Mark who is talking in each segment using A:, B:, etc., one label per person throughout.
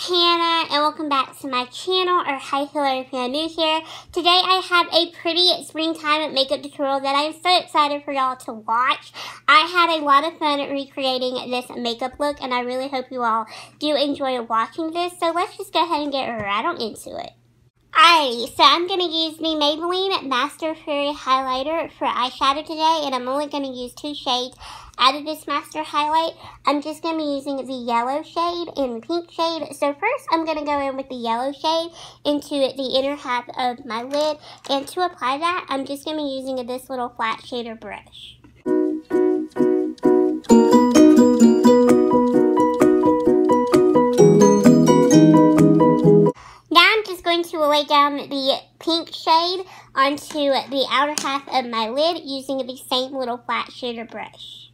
A: it's Hannah and welcome back to my channel, or hi hello if you're new here. Today I have a pretty springtime makeup tutorial that I'm so excited for y'all to watch. I had a lot of fun recreating this makeup look and I really hope you all do enjoy watching this. So let's just go ahead and get right on into it. Alrighty, so I'm going to use the Maybelline Master Fairy Highlighter for eyeshadow today, and I'm only going to use 2 shades out of this master highlight. I'm just going to be using the yellow shade and pink shade. So first I'm going to go in with the yellow shade into the inner half of my lid, and to apply that I'm just going to be using this little flat shader brush. Going to lay down the pink shade onto the outer half of my lid using the same little flat shader brush.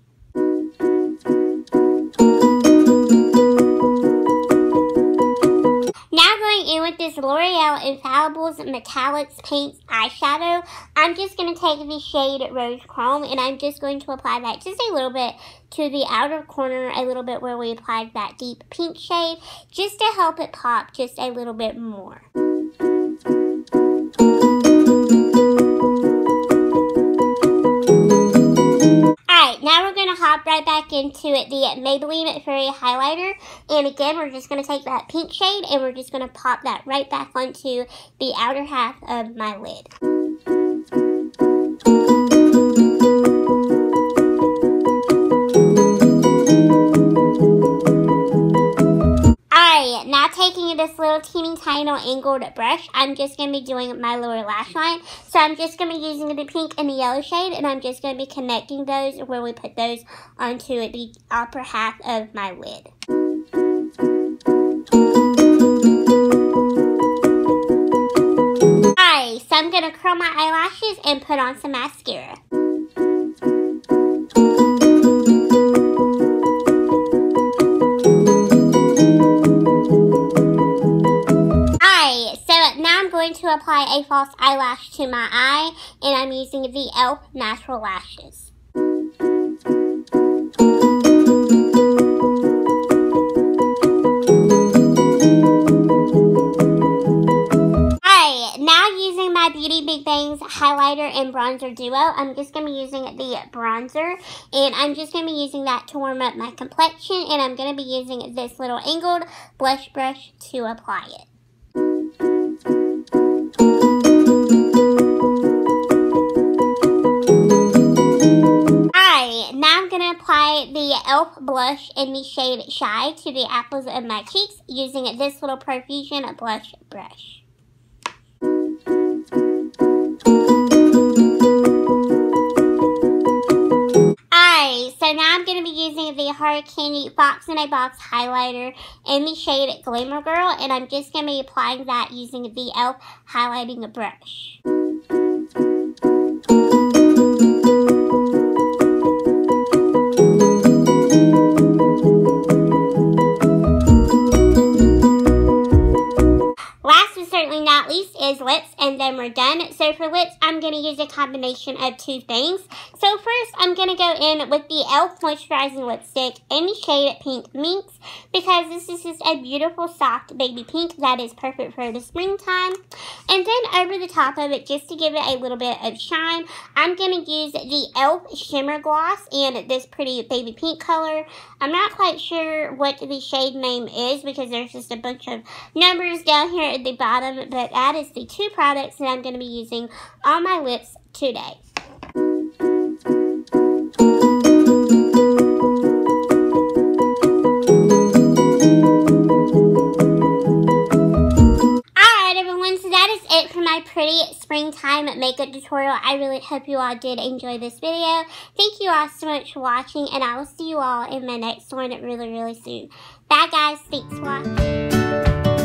A: Now going in with this L'Oreal Infallibles Metallics Paints eyeshadow, I'm just going to take the shade Rose Chrome and I'm just going to apply that just a little bit to the outer corner, a little bit where we applied that deep pink shade, just to help it pop just a little bit more. Alright, now we're going to hop right back into the Maybelline Fairy Highlighter, and again we're just going to take that pink shade and we're just going to pop that right back onto the outer half of my lid. Alright, now taking this little teeny tiny angled brush, I'm just going to be doing my lower lash line. So I'm just going to be using the pink and the yellow shade, and I'm just going to be connecting those where we put those onto the upper half of my lid. Alright, so I'm going to curl my eyelashes and put on some mascara. To apply a false eyelash to my eye, and I'm using the e.l.f. Natural Lashes. Alright, now using my Beauty Big Bangs highlighter and bronzer duo, I'm just going to be using the bronzer, and I'm just going to be using that to warm up my complexion, and I'm going to be using this little angled blush brush to apply it. Now I'm going to apply the e.l.f. blush in the shade Shy to the apples of my cheeks using this little Profusion blush brush. Alright, so now I'm going to be using the Hurricane Fox in a Box highlighter in the shade Glamour Girl, and I'm just going to be applying that using the e.l.f. highlighting brush. Not least is lips, and then we're done. So for lips, I'm going to use a combination of 2 things. So first, I'm going to go in with the e.l.f. moisturizing lipstick in the shade Pink Minx, because this is just a beautiful soft baby pink that is perfect for the springtime. And then over the top of it, just to give it a little bit of shine, I'm going to use the e.l.f. shimmer gloss in this pretty baby pink color. I'm not quite sure what the shade name is because there's just a bunch of numbers down here at the bottom, but that is the 2 products that I'm going to be using on my lips today. Alright everyone, so that is it for my pretty springtime makeup tutorial. I really hope you all did enjoy this video. Thank you all so much for watching, and I will see you all in my next one really soon. Bye guys, thanks for watching.